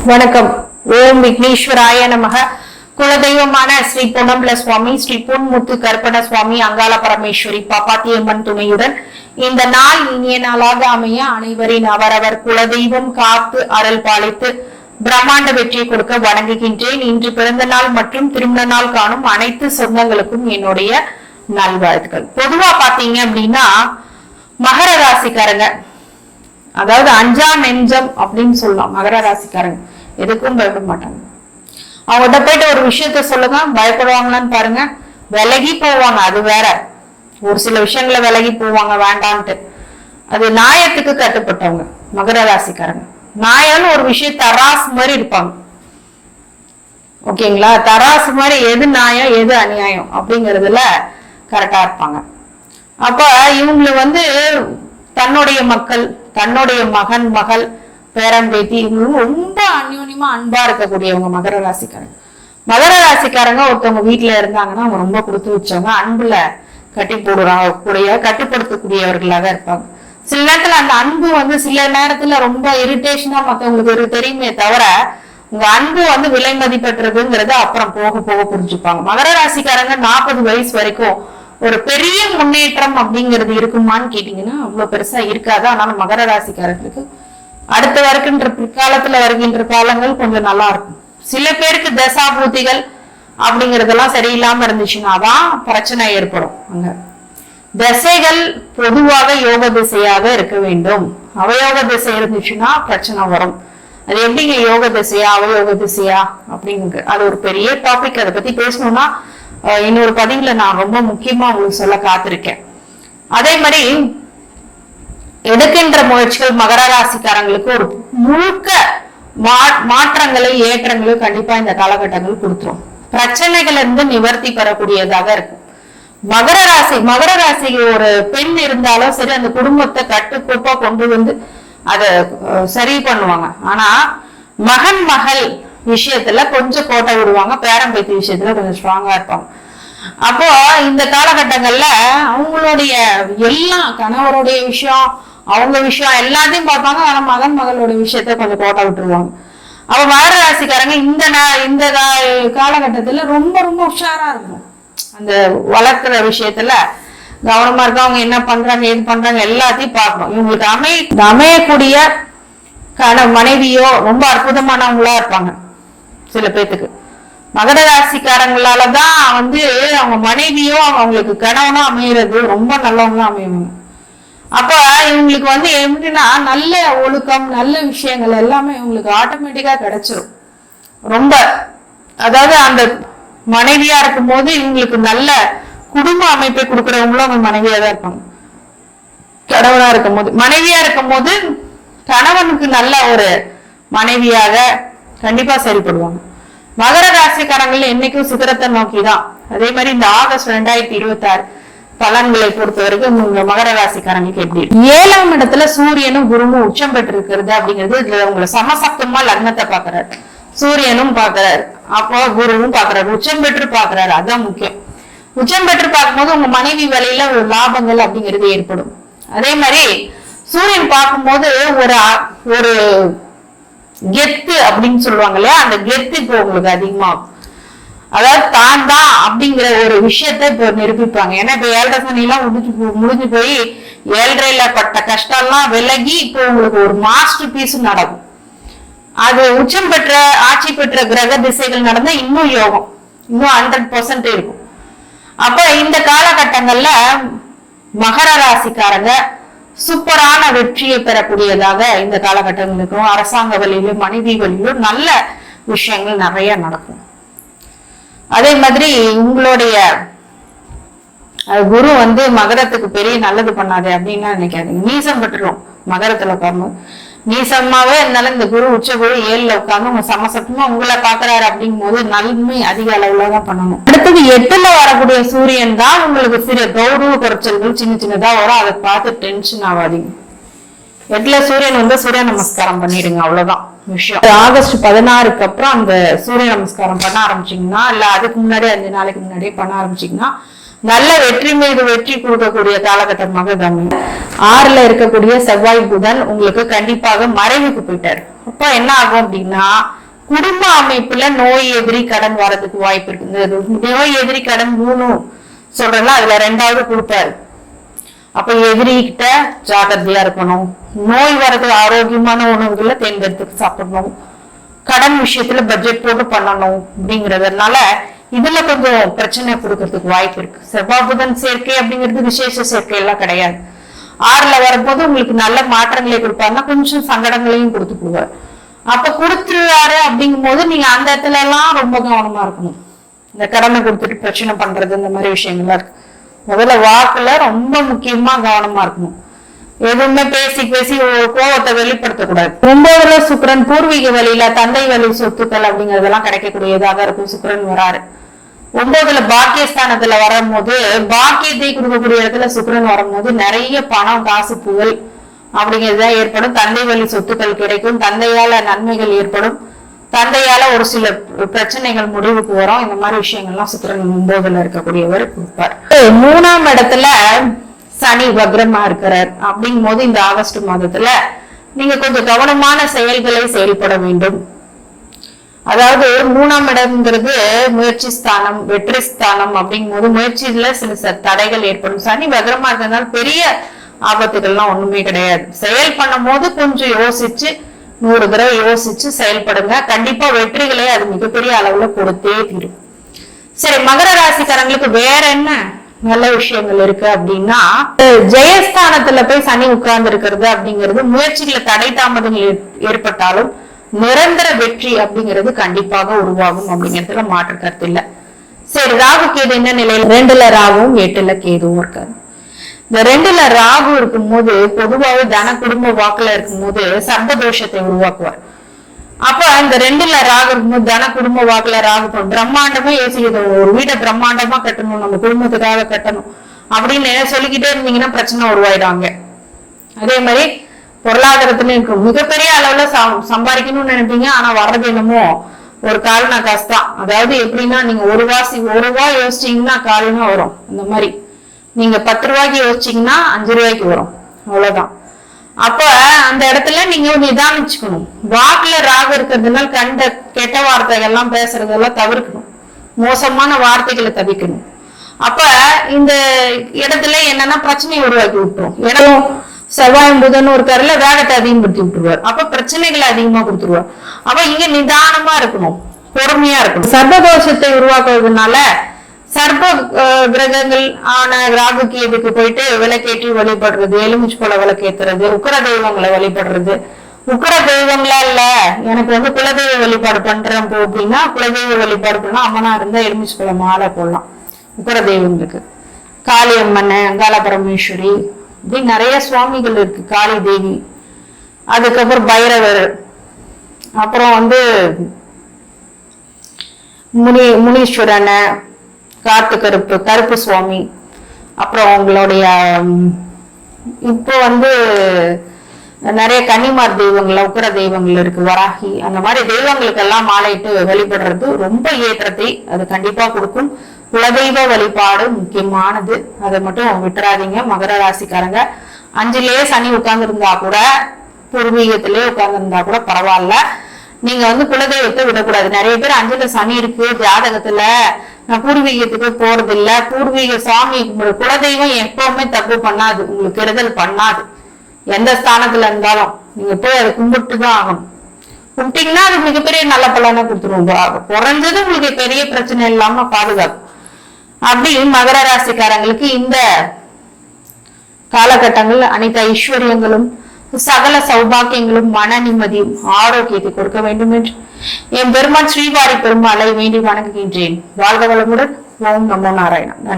வணக்கம். ஓம் விக்னேஸ்வராய நமக. குலதெய்வமான ஸ்ரீ பொன்னம்பல சுவாமி, ஸ்ரீ பொன்முத்து கருப்பண சுவாமி, அங்காள பரமேஸ்வரி பாப்பாத்தியம்மன் துணையுடன் இந்த நாள் இனிய நாளாக அமைய அனைவரின் அவரவர் குலதெய்வம் காத்து அருள் பாலித்து பிரம்மாண்ட வெற்றியை கொடுக்க வணங்குகின்றேன். இன்று பிறந்த நாள் மற்றும் திருமண நாள் காணும் அனைத்து சொந்தங்களுக்கும் என்னுடைய நல்வாழ்த்துக்கள். பொதுவா பாத்தீங்க அப்படின்னா மகர ராசிக்காரங்க, அதாவது அஞ்சா நெஞ்சம் அப்படின்னு சொல்லலாம். மகர ராசிக்காரங்க எதுக்கும் பயப்பட மாட்டாங்க. அவங்ககிட்ட போயிட்டு ஒரு விஷயத்த சொல்லுங்க, பயப்படுவாங்களான்னு பாருங்க. விலகி போவாங்க, அது வேற. ஒரு சில விஷயங்களை விலகி போவாங்க வேண்டான்ட்டு. அது நியாயத்துக்கு கட்டுப்பட்டவங்க மகர ராசிக்காரங்க. நியாயம்னு ஒரு விஷயம் தராசு மாதிரி இருப்பாங்க. ஓகேங்களா? தராசு மாதிரி எது நியாயம் எது அநியாயம் அப்படிங்கறதுல கரெக்டா இருப்பாங்க. அப்ப இவங்களை தன்னுடைய மக்கள், தன்னுடைய மகன் மகள் பேரன் பேத்தி இவங்களும் ரொம்ப அந்யோன்யமா அன்பா இருக்கக்கூடியவங்க மகர ராசிக்காரங்க. மகர ராசிக்காரங்க ஒருத்தவங்க வீட்டுல இருந்தாங்கன்னா அவங்க ரொம்ப கொடுத்து வச்சவங்க, அன்புல கட்டி போடுறாங்க, கட்டுப்படுத்தக்கூடியவர்களாக இருப்பாங்க. சில நேரத்துல அந்த அன்பு சில நேரத்துல ரொம்ப இரிட்டேஷனா மத்தவங்களுக்கு தெரியுமே தவிர உங்க அன்பு விலை மதிப்பெற்றதுங்கிறது அப்புறம் போக போக புரிஞ்சுப்பாங்க. மகர ராசிக்காரங்க 40 வயசு வரைக்கும் ஒரு பெரிய முன்னேற்றம் அப்படிங்கிறது இருக்குமான்னு கேட்டீங்கன்னா அவ்வளவு பெருசா இருக்காது. ஆனாலும் மகர ராசிக்காரர்களுக்கு அடுத்த வருகின்ற பிற்காலத்துல வருகின்ற காலங்கள் கொஞ்சம் நல்லா இருக்கும். சில பேருக்கு தசாபூதிகள் அப்படிங்கறதெல்லாம் சரியில்லாம இருந்துச்சுன்னாதான் பிரச்சனை ஏற்படும். அங்க திசைகள் பொதுவாக யோக திசையாக இருக்க வேண்டும். அவயோக திசை இருந்துச்சுன்னா பிரச்சனை வரும். அது எப்படிங்க யோக திசையா அவயோக திசையா அப்படிங்க, அது ஒரு பெரிய டாபிக். அதை பத்தி பேசணும்னா இன்னொரு பதிவுல நான் ரொம்ப முக்கியமா உங்களுக்கு சொல்ல காத்திருக்கேன். அதே மாதிரி எடுக்கின்ற முயற்சிகள் மகர ராசிக்காரங்களுக்கு ஒரு முழுக்க மாற்றங்களை ஏற்றங்களை கண்டிப்பா இந்த காலகட்டங்கள் கொடுத்துரும். பிரச்சனைகள் இருந்து நிவர்த்தி பெறக்கூடியதாக இருக்கும். மகர ராசி ஒரு பெண் இருந்தாலும் சரி, அந்த குடும்பத்தை கட்டுக்கோப்பா கொண்டு அதை சரி பண்ணுவாங்க. ஆனா மகன் மகள் விஷயத்துல கொஞ்சம் கோட்டை விடுவாங்க, பேரம்பேத்தி விஷயத்துல கொஞ்சம் ஸ்ட்ராங்கா இருப்பாங்க. அப்போ இந்த காலகட்டங்கள்ல அவங்களுடைய எல்லா கணவருடைய விஷயம், அவங்க விஷயம் எல்லாத்தையும் பார்ப்பாங்க. ஆனா மகன் மகளோட விஷயத்த கொஞ்சம் கோட்டை விட்டுருவாங்க. அப்ப மகர ராசிக்காரங்க இந்த காலகட்டத்துல ரொம்ப ரொம்ப உஷாரா இருக்கும். அந்த வளர்க்கிற விஷயத்துல கவனமா இருக்கும். அவங்க என்ன பண்றாங்க ஏது பண்றாங்க எல்லாத்தையும் பார்க்கணும். இவங்களுக்கு அமையக்கூடிய மனைவியோ ரொம்ப அற்புதமானவங்களா இருப்பாங்க. சில பேத்துக்கு மகர ராசிக்காரங்களாலதான் அவங்க மனைவியோ அவங்களுக்கு கணவனோ அமைகிறது ரொம்ப நல்லவங்களும் அமையுவாங்க. அப்ப இவங்களுக்கு எப்படின்னா நல்ல ஒழுக்கம் நல்ல விஷயங்கள் எல்லாமே இவங்களுக்கு ஆட்டோமேட்டிக்கா கிடைச்சிரும். ரொம்ப அதாவது அந்த மனைவியா இருக்கும் போது இவங்களுக்கு நல்ல குடும்ப அமைப்பை கொடுக்கறவங்களும் அவங்க மனைவியா தான் இருப்பாங்க. கணவனா இருக்கும் போது மனைவியா இருக்கும் போது கணவனுக்கு நல்ல ஒரு மனைவியாக கண்டிப்பா செயல்படுவாங்க. மகர ராசிக்காரங்கள் என்னைக்கும் சிகரத்தை நோக்கிதான். அதே மாதிரி இந்த ஆகஸ்ட் 2026 பலன்களை பொறுத்த வரைக்கும் மகர ராசிக்காரங்களுக்கு எப்படி 7ஆம் இடத்துல சூரியனும் குருவும் உச்சம் பெற்று இருக்கிறது அப்படிங்கிறது இதுல உங்களை சமசப்தமா லக்னத்தை பாக்குறாரு, சூரியனும் பாக்குறாரு, அப்போ குருவும் பாக்குறாரு, உச்சம் பெற்று பாக்குறாரு. அதுதான் முக்கியம். உச்சம் பெற்று பார்க்கும்போது உங்க மனைவி வேலையில ஒரு லாபங்கள் அப்படிங்கிறது ஏற்படும். அதே மாதிரி சூரியன் பார்க்கும்போது ஒரு கெத்து அப்படின்னு சொல்லுவாங்க இல்லையா, அந்த கெத்து இப்போ உங்களுக்கு அதிகமாகும். அதாவது தான் அப்படிங்கிற ஒரு விஷயத்த இப்போ நிரூபிப்பாங்க. ஏன்னா இப்ப 7.5 சனி எல்லாம் முடிஞ்சு போய் 7.5ல பட்ட கஷ்டம்லாம் விலகி இப்போ உங்களுக்கு ஒரு மாஸ்டர் பீஸ் நடக்கும். அது உச்சம் பெற்ற ஆட்சி பெற்ற கிரக திசைகள் நடந்தா இன்னும் யோகம், இன்னும் 100% இருக்கும். அப்ப இந்த காலகட்டங்கள்ல மகர ராசிக்காரங்க சூப்பரான வெற்றியை பெறக்கூடியதாக இந்த காலகட்டங்களுக்கும் அரசாங்க வழியிலும் மனைவி வழியிலும் நல்ல விஷயங்கள் நிறைய நடக்கும். அதே மாதிரி உங்களுடைய குரு மகரத்துக்கு பெரிய நல்லது பண்ணாது அப்படின்னு நினைக்காதீங்க. நீசம் பெற்றுரும் மகரத்துல உட்கார்ந்து. நீசமாவே இருந்தாலும் இந்த குரு உச்ச குரு 7ல உட்கார்ந்து உங்க சமசப்தமா உங்களை பாக்குறாரு அப்படிங்கும் போது நன்மை அதிக அளவுலதான் பண்ணணும். அடுத்தது 8ல வரக்கூடிய சூரியன் தான் உங்களுக்கு சிறு கௌரவ குறைச்சல்கள் சின்ன சின்னதா வரும். அதை பார்த்து டென்ஷன் ஆகாதீங்க. 8ல சூரியன் சூரிய நமஸ்காரம் பண்ணிடுங்க, அவ்வளவுதான் விஷயம். ஆகஸ்ட் 16க்கு அப்புறம் அந்த சூரிய நமஸ்காரம் பண்ண ஆரம்பிச்சீங்கன்னா, இல்ல அதுக்கு முன்னாடி 5 நாளைக்கு முன்னாடியே பண்ண ஆரம்பிச்சீங்கன்னா நல்ல வெற்றி மீது வெற்றி கொடுக்கக்கூடிய காலகட்டமாக தான். 6ல இருக்கக்கூடிய செவ்வாய் புதன் உங்களுக்கு கண்டிப்பாக மறைவுக்கு போயிட்டாரு. அப்ப என்ன ஆகும் அப்படின்னா குடும்ப அமைப்புல நோய் எதிரி கடன் வர்றதுக்கு வாய்ப்பு இருக்கு. இந்த நோய் எதிரி கடன் 3 சொல்றேன்னா அதுல 2வது கொடுப்பாரு. அப்ப எதிரிகிட்ட ஜாகிரதையா இருக்கணும். நோய் வர்றது ஆரோக்கியமான உணவுகளை தேர்ந்தெடுத்து சாப்பிடணும். கடன் விஷயத்துல பட்ஜெட் போட்டு பண்ணணும் அப்படிங்கறதுனால இதுல கொஞ்சம் பிரச்சனை கொடுக்கறதுக்கு வாய்ப்பு இருக்கு. செவ்வாய் புதன் சேர்க்கை அப்படிங்கிறது விசேஷ சேர்க்கை எல்லாம் கிடையாது. 6ல வரும்போது உங்களுக்கு நல்ல மாற்றங்களை கொடுப்பாருன்னா கொஞ்சம் சங்கடங்களையும் கொடுத்து போவார். அப்ப கொடுத்துருவாரு அப்படிங்கும் போது நீங்க அந்த இடத்துல எல்லாம் ரொம்ப கவனமா இருக்கணும். இந்த கடனை கொடுத்துட்டு பிரச்சனை பண்றது இந்த மாதிரி விஷயங்கள்லாம் இருக்கு. முதல்ல வாக்குல ரொம்ப முக்கியமா கவனமா இருக்கணும். எதுவுமே பேசி பேசி கோபத்தை வெளிப்படுத்தக்கூடாது. 9ல சுக்கிரன் பூர்வீக வழியில தந்தை வழி சொத்துக்கள் அப்படிங்கறதெல்லாம் கிடைக்கக்கூடியதாக இருக்கும். சுக்கிரன் வராரு. 9ல பாக்கியஸ்தானத்துல வரும்போது பாக்கியத்தை கொடுக்கக்கூடிய இடத்துல சுக்கிரன் வரும்போது நிறைய பணம் காசு புகழ் அப்படிங்கிறதுதான் ஏற்படும். தந்தை வழி சொத்துக்கள் கிடைக்கும். தந்தையால நன்மைகள் ஏற்படும். தந்தையால ஒரு சில பிரச்சனைகள் முடிவுக்கு வரும். இந்த மாதிரி விஷயங்கள்லாம் சுக்கிரன் 9ல இருக்கக்கூடியவர் கொடுப்பார். 3ஆம் இடத்துல சனி வக்ரமா இருக்கிறார். அப்படிங்கும் போது இந்த ஆகஸ்ட் மாதத்துல நீங்க கொஞ்சம் கவனமான செயல்களை செயல்பட வேண்டும். அதாவது 3ஆம் இடம்ங்கிறது முயற்சி ஸ்தானம், வெற்றி ஸ்தானம். அப்படிங்கும் போது முயற்சியில சில தடைகள் ஏற்படும். சனி வக்ரமா இருக்கிறதுனால பெரிய ஆபத்துகள்லாம் ஒண்ணுமே கிடையாது. செயல் பண்ணும் போது கொஞ்சம் யோசிச்சு 100 தடவை யோசிச்சு செயல்படுங்க. கண்டிப்பா வெற்றிகளை அது மிகப்பெரிய அளவுல கொடுத்தே தீரும். சரி, மகர ராசிக்காரங்களுக்கு வேற என்ன நல்ல விஷயங்கள் இருக்கு அப்படின்னா, ஜெயஸ்தானத்துல போய் சனி உட்கார்ந்து இருக்கிறது அப்படிங்கிறது முயற்சிகளை தடை தாமதங்கள் ஏற்பட்டாலும் நிரந்தர வெற்றி அப்படிங்கிறது கண்டிப்பாக உருவாகும் அப்படிங்கிறதுல மாற்று கருத்து இல்ல. சரி, ராகு கேது என்ன நிலையில? 2ல ராகுவும் 8ல கேதுவும் இருக்காரு. இந்த 2ல ராகு இருக்கும் போது பொதுவாக தன குடும்ப வாக்குல இருக்கும் போது சர்ப்பதோஷத்தை உருவாக்குவார். அப்ப இந்த 2ல ராகு இருக்கும்போது தன குடும்ப வாக்குல ராகு பிரம்மாண்டமா யோசிக்கிறது. ஒரு வீட்டை பிரம்மாண்டமா கட்டணும், நம்ம குடும்பத்துக்காக கட்டணும் அப்படின்னு சொல்லிக்கிட்டே இருந்தீங்கன்னா பிரச்சனை உருவாயிடாங்க. அதே மாதிரி பொருளாதாரத்துல இருக்கும் மிகப்பெரிய அளவுல சம்பாதிக்கணும்னு நினைப்பீங்க. ஆனா வர்றது என்னமோ ஒரு கால்னா கஷ்டம். அதாவது எப்படின்னா நீங்க ஒரு ரூபாய் யோசிச்சீங்கன்னா கால்னா வரும். அந்த மாதிரி நீங்க 10 ரூபாய்க்கு யோசிச்சீங்கன்னா 5 ரூபாய்க்கு வரும். அவ்வளவுதான். அப்ப அந்த இடத்துல நீங்க நிதானிச்சுக்கணும். வாக்குல ராகு இருக்கிறதுனால கண்ட கெட்ட வார்த்தைகள்லாம் பேசுறதெல்லாம் தவிர்க்கணும். மோசமான வார்த்தைகளை தவிர்க்கணும். அப்ப இந்த இடத்துல என்னன்னா பிரச்சனையை உருவாக்கி விட்டுரும். இடம் செவ்வாய் புதன் ஒரு கருல வேகத்தை அதிகப்படுத்தி விட்டுருவார். அப்ப பிரச்சனைகளை அதிகமா கொடுத்துருவார். அப்ப இங்க நிதானமா இருக்கணும், பொறுமையா இருக்கணும். சர்ப்பதோஷத்தை உருவாக்குவதனால சர்ப்ப கிரகங்கள் ஆன ராகு கேதுக்கு போயிட்டு விளக்கேற்றி வழிபடுறது, எலுமிச்சு போல விளக்கேற்றுறது, உக்கர தெய்வங்களை வழிபடுறது. உக்கர தெய்வங்களா இல்ல எனக்கு குலதெய்வ வழிபாடு பண்றேன் அப்படின்னா குலதெய்வ வழிபாடு பண்ணா அம்மனா இருந்தா எலுமிச்சு போல மாலை போடலாம். உக்கர தெய்வங்களுக்கு காளியம்மன், அங்காள பரமேஸ்வரி இப்படி நிறைய சுவாமிகள் இருக்கு. காளி தேவி, அதுக்கப்புறம் பைரவர், அப்புறம் முனீஸ்வரன், காத்து கருப்பு சுவாமி, அப்புறம் உங்களுடைய இப்போ நிறைய கன்னிமார் தெய்வங்கள், உக்கர தெய்வங்கள் இருக்கு, வராகி, அந்த மாதிரி தெய்வங்களுக்கு எல்லாம் மாலையிட்டு வழிபடுறது ரொம்ப ஏற்றத்தை அது கண்டிப்பா கொடுக்கும். குலதெய்வ வழிபாடு முக்கியமானது, அதை மட்டும் விட்டுறாதீங்க. மகர ராசிக்காரங்க 5லயே சனி உட்கார்ந்து இருந்தா கூட, பூர்வீகத்திலேயே உட்கார்ந்து இருந்தா கூட பரவாயில்ல. நீங்க குலதெய்வத்தை விடக்கூடாது. நிறைய பேர் 5ல சனி இருக்கு ஜாதகத்துல, நான் பூர்வீகத்துக்கு போறது இல்ல, பூர்வீக சாமி குலதெய்வம் எப்பவுமே தப்பு பண்ணாது, உங்களுக்கு கெடுதல் பண்ணாது. எந்த ஸ்தானத்துல இருந்தாலும் நீங்க போய் அதை கும்பிட்டுதான் ஆகணும். கும்பிட்டீங்கன்னா அது மிகப்பெரிய நல்ல பலனை கொடுத்துருவோம். குறைஞ்சது உங்களுக்கு பெரிய பிரச்சனை இல்லாம பாதுகாக்கும். அப்படி மகர ராசிக்காரங்களுக்கு இந்த காலகட்டங்கள் அனைத்து ஐஸ்வர்யங்களும் சகல சௌபாக்கியங்களும் மன நிம்மதியும் ஆரோக்கியத்தை கொடுக்க வேண்டும் என்று என் பெருமான் ஸ்ரீவாரி பெருமாளை வேண்டி வணங்குகின்றேன். வாழ்க வளமுடன். ஓம் நமோ நாராயணா. நன்றி.